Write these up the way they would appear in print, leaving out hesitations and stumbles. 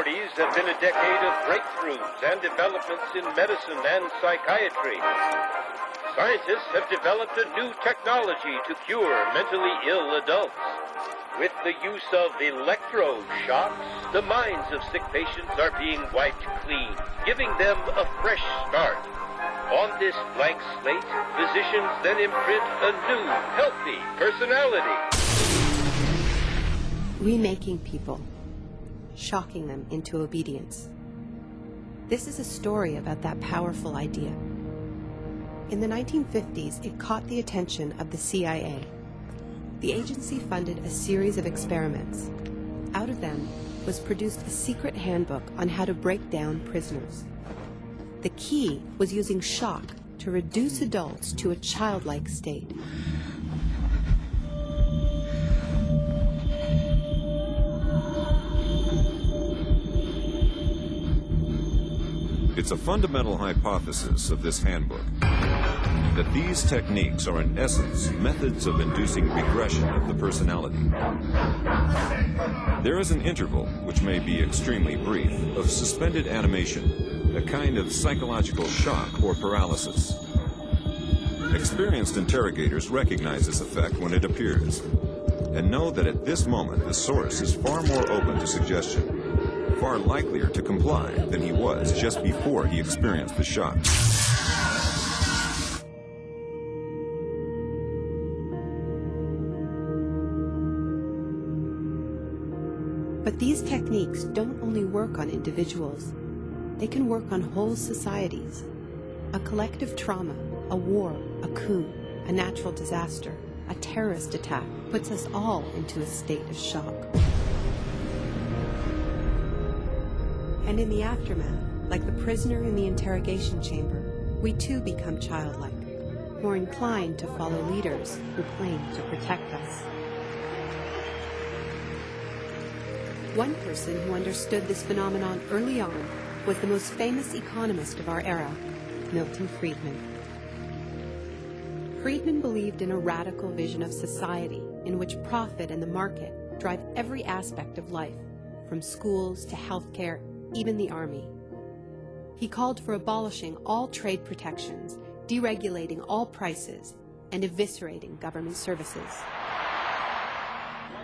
1940s have been a decade of breakthroughs and developments in medicine and psychiatry. Scientists have developed a new technology to cure mentally ill adults. With the use of electroshocks, the minds of sick patients are being wiped clean, giving them a fresh start. On this blank slate, physicians then imprint a new, healthy personality. Remaking people, shocking them into obedience. This is a story about that powerful idea. In the 1950s, it caught the attention of the CIA. The agency funded a series of experiments. Out of them was produced a secret handbook on how to break down prisoners. The key was using shock to reduce adults to a childlike state. It's a fundamental hypothesis of this handbook that these techniques are in essence methods of inducing regression of the personality. There is an interval, which may be extremely brief, of suspended animation, a kind of psychological shock or paralysis. Experienced interrogators recognize this effect when it appears, and know that at this moment the source is far more open to suggestion, far likelier to comply than he was just before he experienced the shock. But these techniques don't only work on individuals. They can work on whole societies. A collective trauma, a war, a coup, a natural disaster, a terrorist attack puts us all into a state of shock. And in the aftermath, like the prisoner in the interrogation chamber, we too become childlike, more inclined to follow leaders who claim to protect us. One person who understood this phenomenon early on was the most famous economist of our era, Milton Friedman. Friedman believed in a radical vision of society in which profit and the market drive every aspect of life, from schools to healthcare, even the army. He called for abolishing all trade protections, deregulating all prices, and eviscerating government services.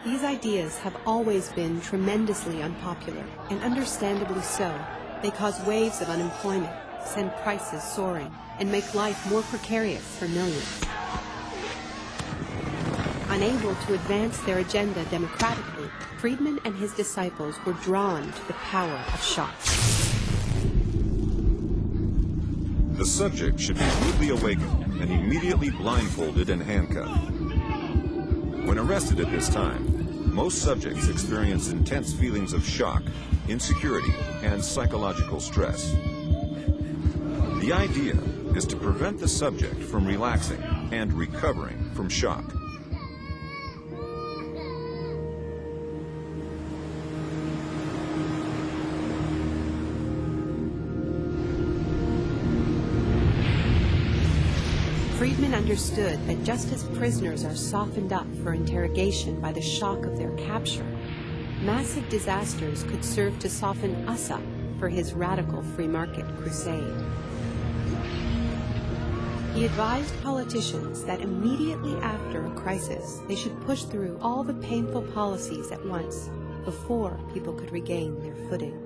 These ideas have always been tremendously unpopular, and understandably so. They cause waves of unemployment, send prices soaring, and make life more precarious for millions. Unable to advance their agenda democratically, Friedman and his disciples were drawn to the power of shock. The subject should be rudely awakened and immediately blindfolded and handcuffed. When arrested at this time, most subjects experience intense feelings of shock, insecurity, and psychological stress. The idea is to prevent the subject from relaxing and recovering from shock. Friedman understood that just as prisoners are softened up for interrogation by the shock of their capture, massive disasters could serve to soften us up for his radical free market crusade. He advised politicians that immediately after a crisis, they should push through all the painful policies at once before people could regain their footing.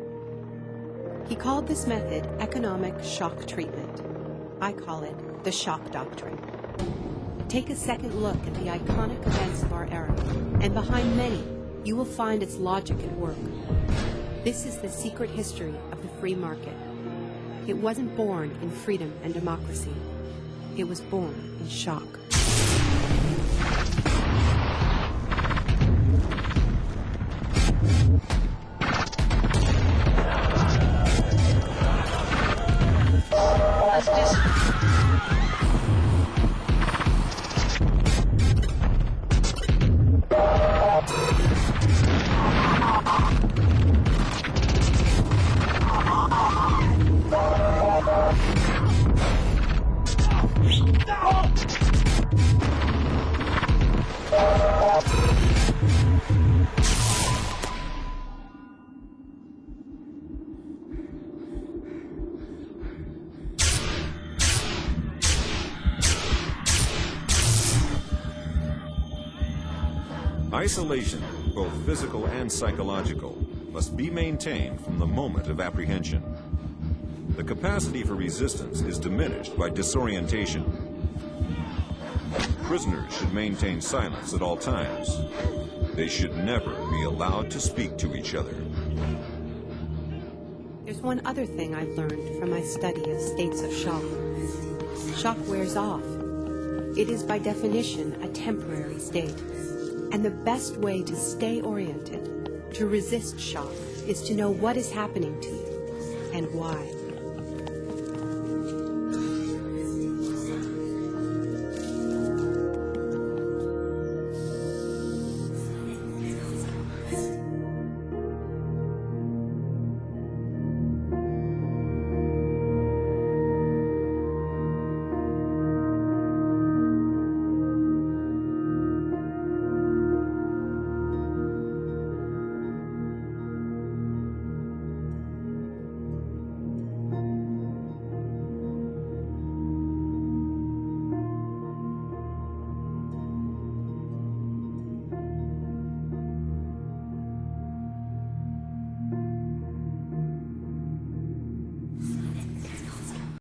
He called this method economic shock treatment. I call it the shock doctrine. Take a second look at the iconic events of our era, and behind many, you will find its logic at work. This is the secret history of the free market. It wasn't born in freedom and democracy. It was born in shock. Isolation, both physical and psychological, must be maintained from the moment of apprehension. The capacity for resistance is diminished by disorientation. Prisoners should maintain silence at all times. They should never be allowed to speak to each other. There's one other thing I've learned from my study of states of shock. Shock wears off. It is by definition a temporary state. And the best way to stay oriented, to resist shock, is to know what is happening to you and why.